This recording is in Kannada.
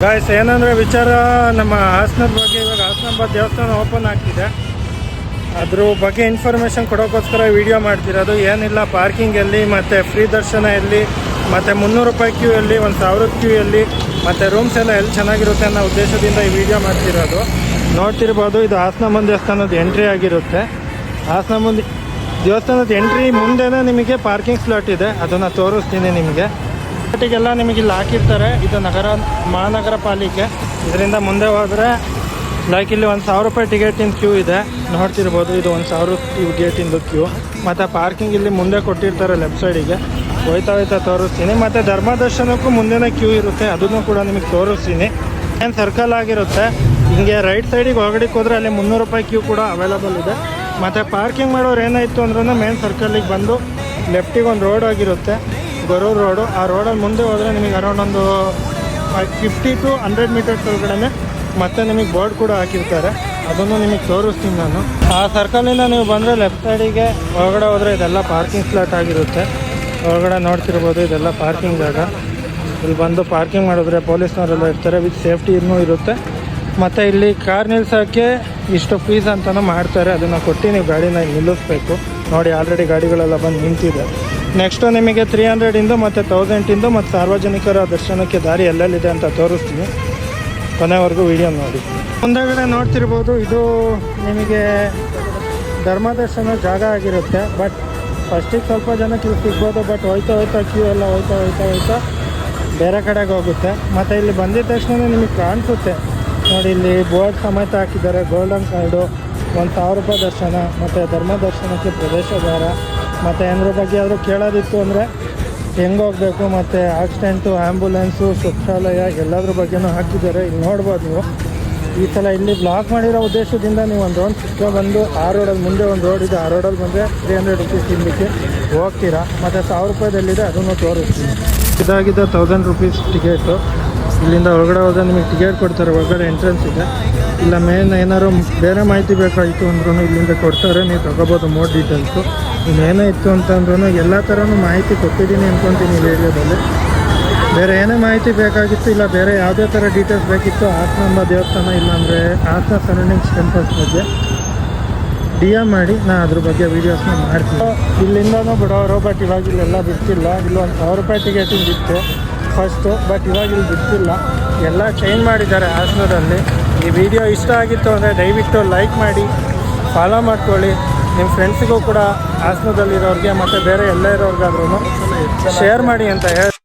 ಗಾಯ್ಸ್ ಏನಂದರೆ ವಿಚಾರ ನಮ್ಮ ಹಾಸನದ ಬಗ್ಗೆ. ಇವಾಗ ಹಾಸನಾಂಬ ದೇವಸ್ಥಾನ ಓಪನ್ ಆಗ್ತಿದೆ, ಅದ್ರ ಬಗ್ಗೆ ಇನ್ಫಾರ್ಮೇಷನ್ ಕೊಡೋಕ್ಕೋಸ್ಕರ ವಿಡಿಯೋ ಮಾಡ್ತಿರೋದು. ಏನಿಲ್ಲ, ಪಾರ್ಕಿಂಗ್ ಎಲ್ಲಿ ಮತ್ತು ಫ್ರೀ ದರ್ಶನ ಎಲ್ಲಿ ಮತ್ತು 300 ರೂಪಾಯಿ ಕ್ಯೂ ಎಲ್ಲಿ, 1000 ಕ್ಯೂ ಎಲ್ಲಿ ಮತ್ತು ರೂಮ್ಸ್ ಎಲ್ಲ ಎಲ್ಲಿ ಚೆನ್ನಾಗಿರುತ್ತೆ ಅನ್ನೋ ಉದ್ದೇಶದಿಂದ ಈ ವಿಡಿಯೋ ಮಾಡ್ತಿರೋದು. ನೋಡ್ತಿರ್ಬೋದು, ಇದು ಹಾಸನಾಂಬ ದೇವಸ್ಥಾನದ ಎಂಟ್ರಿ ಆಗಿರುತ್ತೆ. ಹಾಸನಾಂಬ ದೇವಸ್ಥಾನದ ಎಂಟ್ರಿ ಮುಂದೆನೇ ನಿಮಗೆ ಪಾರ್ಕಿಂಗ್ ಸ್ಲಾಟ್ ಇದೆ, ಅದನ್ನು ತೋರಿಸ್ತೀನಿ ನಿಮಗೆ. ಸ್ಲಾಟಿಗೆಲ್ಲ ನಿಮಗೆ ಇಲ್ಲಿ ಹಾಕಿರ್ತಾರೆ. ಇದು ಮಹಾನಗರ ಪಾಲಿಕೆ. ಇದರಿಂದ ಮುಂದೆ ಹೋದರೆ ಲೈಕ್ ಇಲ್ಲಿ 1000 ರೂಪಾಯಿ ಟಿಕೆಟಿನ ಕ್ಯೂ ಇದೆ, ನೋಡ್ತಿರ್ಬೋದು. ಇದು 1000 ಗೇಟಿಂದು ಕ್ಯೂ. ಮತ್ತು ಪಾರ್ಕಿಂಗ್ ಇಲ್ಲಿ ಮುಂದೆ ಕೊಟ್ಟಿರ್ತಾರೆ ಲೆಫ್ಟ್ ಸೈಡಿಗೆ. ಹೋಯ್ತಾ ತೋರಿಸ್ತೀನಿ. ಮತ್ತು ಧರ್ಮ ದರ್ಶನಕ್ಕೂ ಮುಂದೆನೇ ಕ್ಯೂ ಇರುತ್ತೆ, ಅದನ್ನು ಕೂಡ ನಿಮಗೆ ತೋರಿಸ್ತೀನಿ. ಏನು ಸರ್ಕಲ್ ಆಗಿರುತ್ತೆ, ಹಿಂಗೆ ರೈಟ್ ಸೈಡಿಗೆ ಒಳಗಡೆಗೆ ಹೋದರೆ ಅಲ್ಲಿ 300 ರೂಪಾಯಿ ಕ್ಯೂ ಕೂಡ ಅವೈಲಬಲ್ ಇದೆ. ಮತ್ತು ಪಾರ್ಕಿಂಗ್ ಮಾಡೋರು ಏನಾಯಿತು ಅಂದ್ರೂ ಮೇನ್ ಸರ್ಕಲ್ಲಿಗೆ ಬಂದು ಲೆಫ್ಟಿಗೆ ಒಂದು ರೋಡ್ ಆಗಿರುತ್ತೆ, ಗೊರೂರು ರೋಡು. ಆ ರೋಡಲ್ಲಿ ಮುಂದೆ ಹೋದರೆ ನಿಮಗೆ ಅರೌಂಡ್ ಒಂದು 50 to 100 ಮೀಟರ್ಸ್ ಒಳಗಡೆ ಮತ್ತೆ ನಿಮಗೆ ಬೋರ್ಡ್ ಕೂಡ ಹಾಕಿರ್ತಾರೆ, ಅದನ್ನು ನಿಮಗೆ ತೋರಿಸ್ತೀನಿ ನಾನು. ಆ ಸರ್ಕಲಿಂದ ನೀವು ಬಂದರೆ ಲೆಫ್ಟ್ ಸೈಡಿಗೆ ಒಳಗಡೆ ಹೋದರೆ ಇದೆಲ್ಲ ಪಾರ್ಕಿಂಗ್ ಸ್ಲಾಟ್ ಆಗಿರುತ್ತೆ. ಒಳಗಡೆ ನೋಡ್ತಿರ್ಬೋದು, ಇದೆಲ್ಲ ಪಾರ್ಕಿಂಗ್ ಜಾಗ. ಇಲ್ಲಿ ಬಂದು ಪಾರ್ಕಿಂಗ್ ಮಾಡಿದ್ರೆ ಪೊಲೀಸ್ನವರೆಲ್ಲ ಇರ್ತಾರೆ, ವಿತ್ ಸೇಫ್ಟಿ ಇನ್ನೂ ಇರುತ್ತೆ. ಮತ್ತು ಇಲ್ಲಿ ಕಾರ್ ನಿಲ್ಸೋಕ್ಕೆ ಇಷ್ಟು ಫೀಸ್ ಅಂತಲೂ ಮಾಡ್ತಾರೆ, ಅದನ್ನು ಕೊಟ್ಟು ನೀವು ಗಾಡಿನ ನಿಲ್ಲಿಸ್ಬೇಕು. ನೋಡಿ, ಆಲ್ರೆಡಿ ಗಾಡಿಗಳೆಲ್ಲ ಬಂದು ನಿಂತಿದೆ. ನೆಕ್ಸ್ಟು ನಿಮಗೆ 300 ಮತ್ತು 1000 ಮತ್ತು ಸಾರ್ವಜನಿಕರ ದರ್ಶನಕ್ಕೆ ದಾರಿ ಎಲ್ಲೆಲ್ಲಿದೆ ಅಂತ ತೋರಿಸ್ತೀನಿ. ಕೊನೆವರೆಗೂ ವಿಡಿಯೋ ನೋಡಿ. ಮುಂದೆಗಡೆ ನೋಡ್ತಿರ್ಬೋದು, ಇದು ನಿಮಗೆ ಧರ್ಮ ದರ್ಶನ ಜಾಗ ಆಗಿರುತ್ತೆ. ಬಟ್ ಫಸ್ಟಿಗೆ ಸ್ವಲ್ಪ ಜನಕ್ಕೆ ಇಲ್ಲಿ ಸಿಗ್ಬೋದು, ಬಟ್ ಹೋಯ್ತಾ ಕ್ಯೂ ಎಲ್ಲ ಹೋಯ್ತಾ ಬೇರೆ ಕಡೆಗೆ ಹೋಗುತ್ತೆ. ಮತ್ತು ಇಲ್ಲಿ ಬಂದಿದ್ದ ತಕ್ಷಣ ನಿಮಗೆ ಕಾಣಿಸುತ್ತೆ ನೋಡಿ, ಇಲ್ಲಿ ಬೋರ್ಡ್ ಸಮೇತ ಹಾಕಿದ್ದಾರೆ. ಗೋಲ್ಡನ್ ಕಾರ್ಡು, 1000 ರೂಪಾಯಿ ದರ್ಶನ ಮತ್ತು ಧರ್ಮ ದರ್ಶನಕ್ಕೆ ಪ್ರವೇಶ ದ್ವಾರ. ಮತ್ತು ಏನಾರ ಬಗ್ಗೆ ಆದರೂ ಕೇಳೋದಿತ್ತು ಅಂದರೆ ಹೆಂಗೆ ಹೋಗಬೇಕು, ಮತ್ತು ಆಕ್ಸಿಡೆಂಟು, ಆ್ಯಂಬುಲೆನ್ಸು, ಶೌಚಾಲಯ ಎಲ್ಲದ್ರ ಬಗ್ಗೆನೂ ಹಾಕಿದ್ದಾರೆ. ಇಲ್ಲಿ ನೋಡ್ಬೋದು ನೀವು. ಈ ಸಲ ಇಲ್ಲಿ ಬ್ಲಾಕ್ ಮಾಡಿರೋ ಉದ್ದೇಶದಿಂದ ನೀವು ಒಂದು ರೌಂಡ್ ಸುತ್ತ ಬಂದು ಆ ರೋಡಲ್ಲಿ ಮುಂದೆ ಒಂದು ರೋಡ್ ಇದೆ, ಆ ರೋಡಲ್ಲಿ ಬಂದರೆ 300 ರೂಪೀಸ್ ತಿನ್ನಲಿಕ್ಕೆ ಹೋಗ್ತೀರಾ. ಮತ್ತು 1000 ರೂಪಾಯಿದಲ್ಲಿದೆ, ಅದನ್ನು ತೋರಿಸ್ತೀನಿ. ಇದಾಗಿದೆ 1000 ರೂಪೀಸ್ ಟಿಕೆಟು. ಇಲ್ಲಿಂದ ಒಳಗಡೆ ಹೋದರೆ ನಿಮಗೆ ಟಿಕೆಟ್ ಕೊಡ್ತಾರೆ, ಒಳಗಡೆ ಎಂಟ್ರೆನ್ಸ್ ಇದೆ. ಇಲ್ಲ ಮೇನ್ ಏನಾದ್ರು ಬೇರೆ ಮಾಹಿತಿ ಬೇಕಾಯಿತು ಅಂದ್ರೂ ಇಲ್ಲಿಂದ ಕೊಡ್ತಾರೆ, ನೀವು ತೊಗೋಬೋದು ಮೋರ್ ಡೀಟೇಲ್ಸು. ಇನ್ನೇನೇ ಇತ್ತು ಅಂತಂದ್ರೂ ಎಲ್ಲ ಥರನೂ ಮಾಹಿತಿ ಕೊಟ್ಟಿದ್ದೀನಿ ಅಂದ್ಕೊತೀನಿ ವಿಡಿಯೋದಲ್ಲಿ. ಬೇರೆ ಏನೇ ಮಾಹಿತಿ ಬೇಕಾಗಿತ್ತು, ಇಲ್ಲ ಬೇರೆ ಯಾವುದೇ ಥರ ಡೀಟೇಲ್ಸ್ ಬೇಕಿತ್ತು, ಹಾಸನಾಂಬ ದೇವಸ್ಥಾನ ಇಲ್ಲಾಂದರೆ ಹಾಸನ ಸರೌಂಡಿಂಗ್ಸ್ ಟೆಂಪಲ್ಸ್ ಬಗ್ಗೆ DM ಮಾಡಿ, ನಾನು ಅದ್ರ ಬಗ್ಗೆ ವೀಡಿಯೋಸ್ನ ಮಾಡ್ತೀನಿ. ಇಲ್ಲಿಂದನೂ ಬಿಡೋರು, ಬಟ್ ಇವಾಗ ಇಲ್ಲೆಲ್ಲ ಬಿಡ್ತಿಲ್ಲ. ಇಲ್ಲಿ 1000 ರೂಪಾಯಿ ಟಿಕೆಟಿಂಗ್ ಇತ್ತು ಫಸ್ಟು, ಬಟ್ ಇವಾಗ ಇಲ್ಲಿ ಬಿಡ್ತಿಲ್ಲ, ಎಲ್ಲ ಚೇಂಜ್ ಮಾಡಿದ್ದಾರೆ ಹಾಸನದಲ್ಲಿ. ಈ ವಿಡಿಯೋ ಇಷ್ಟ ಆಗಿತ್ತು ಅಂದರೆ ದಯವಿಟ್ಟು ಲೈಕ್ ಮಾಡಿ, ಫಾಲೋ ಮಾಡ್ಕೊಳ್ಳಿ. ನಿಮ್ಮ ಫ್ರೆಂಡ್ಸಿಗೂ ಕೂಡ ಹಾಸನದಲ್ಲಿರೋರಿಗೆ ಮತ್ತು ಬೇರೆ ಎಲ್ಲ ಇರೋರಿಗಾದ್ರೂ ಶೇರ್ ಮಾಡಿ ಅಂತ ಹೇಳಿ